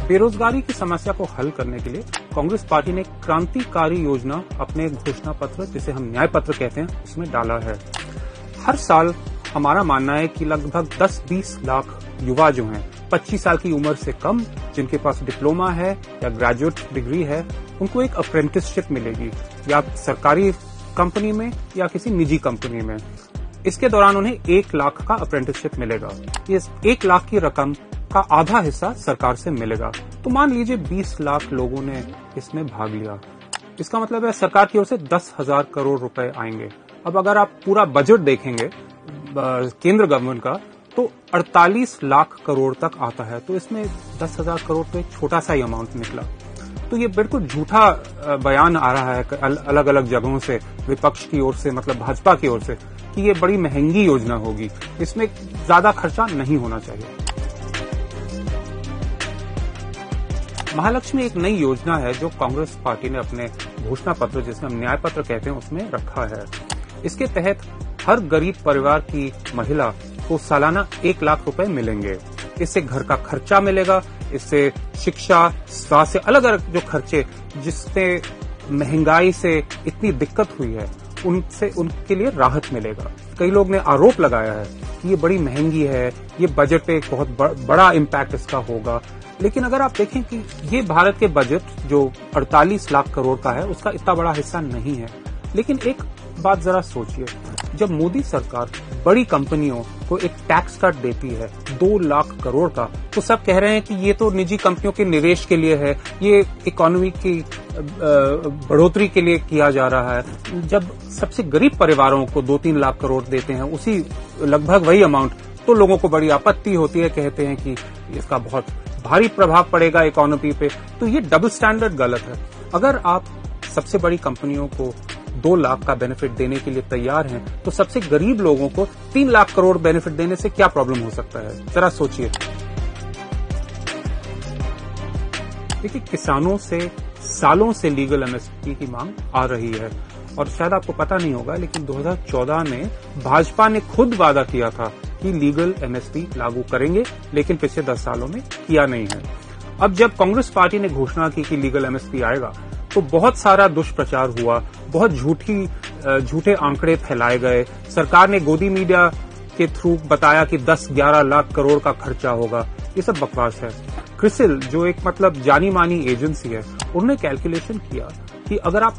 बेरोजगारी की समस्या को हल करने के लिए कांग्रेस पार्टी ने क्रांतिकारी योजना अपने घोषणा पत्र, जिसे हम न्याय पत्र कहते हैं, उसमें डाला है। हर साल हमारा मानना है कि लगभग 10-20 लाख युवा जो हैं 25 साल की उम्र से कम, जिनके पास डिप्लोमा है या ग्रेजुएट डिग्री है, उनको एक अप्रेंटिसशिप मिलेगी, या सरकारी कंपनी में या किसी निजी कंपनी में। इसके दौरान उन्हें 1 लाख का अप्रेंटिसशिप मिलेगा। इस 1 लाख की रकम का आधा हिस्सा सरकार से मिलेगा। तो मान लीजिए 20 लाख लोगों ने इसमें भाग लिया। इसका मतलब है सरकार की ओर से 10,000 करोड़ रुपए आएंगे। अब अगर आप पूरा बजट देखेंगे केंद्र गवर्नमेंट का, तो 48 लाख करोड़ तक आता है। तो इसमें 10,000 करोड़ तो एक छोटा सा ही अमाउंट निकला। तो ये बिल्कुल झूठा बयान आ रहा है अलग अलग जगहों से, विपक्ष की ओर से, मतलब भाजपा की ओर से, कि ये बड़ी महंगी योजना होगी, इसमें ज्यादा खर्चा नहीं होना चाहिए। महालक्ष्मी एक नई योजना है जो कांग्रेस पार्टी ने अपने घोषणा पत्र, जिसे हम न्याय पत्र कहते हैं, उसमें रखा है। इसके तहत हर गरीब परिवार की महिला को सालाना 1 लाख रुपए मिलेंगे। इससे घर का खर्चा मिलेगा, इससे शिक्षा, स्वास्थ्य, अलग अलग जो खर्चे जिससे महंगाई से इतनी दिक्कत हुई है, उनसे उनके लिए राहत मिलेगा। कई लोग ने आरोप लगाया है कि ये बड़ी महंगी है, ये बजट पे एक बहुत बड़ा इम्पैक्ट इसका होगा। लेकिन अगर आप देखें कि ये भारत के बजट जो 48 लाख करोड़ का है, उसका इतना बड़ा हिस्सा नहीं है। लेकिन एक बात जरा सोचिए, जब मोदी सरकार बड़ी कंपनियों को एक टैक्स कट देती है 2 लाख करोड़ का, तो सब कह रहे हैं कि ये तो निजी कंपनियों के निवेश के लिए है, ये इकोनॉमी की बढ़ोतरी के लिए किया जा रहा है। जब सबसे गरीब परिवारों को 2-3 लाख करोड़ देते हैं, उसी लगभग वही अमाउंट, तो लोगों को बड़ी आपत्ति होती है, कहते हैं कि इसका बहुत भारी प्रभाव पड़ेगा इकोनॉमी पे। तो ये डबल स्टैंडर्ड गलत है। अगर आप सबसे बड़ी कंपनियों को 2 लाख का बेनिफिट देने के लिए तैयार हैं, तो सबसे गरीब लोगों को 3 लाख करोड़ बेनिफिट देने से क्या प्रॉब्लम हो सकता है, जरा सोचिए। देखिए, किसानों से सालों से लीगल एमएसपी की मांग आ रही है, और शायद आपको पता नहीं होगा, लेकिन 2014 में भाजपा ने खुद वादा किया था कि लीगल एमएसपी लागू करेंगे, लेकिन पिछले 10 सालों में किया नहीं है। अब जब कांग्रेस पार्टी ने घोषणा की कि लीगल एमएसपी आएगा, तो बहुत सारा दुष्प्रचार हुआ, बहुत झूठे आंकड़े फैलाए गए। सरकार ने गोदी मीडिया के थ्रू बताया कि 10-11 लाख करोड़ का खर्चा होगा। ये सब बकवास है। क्रिसिल, जो एक जानी मानी एजेंसी है, उन्होंने कैलकुलेशन किया कि अगर आप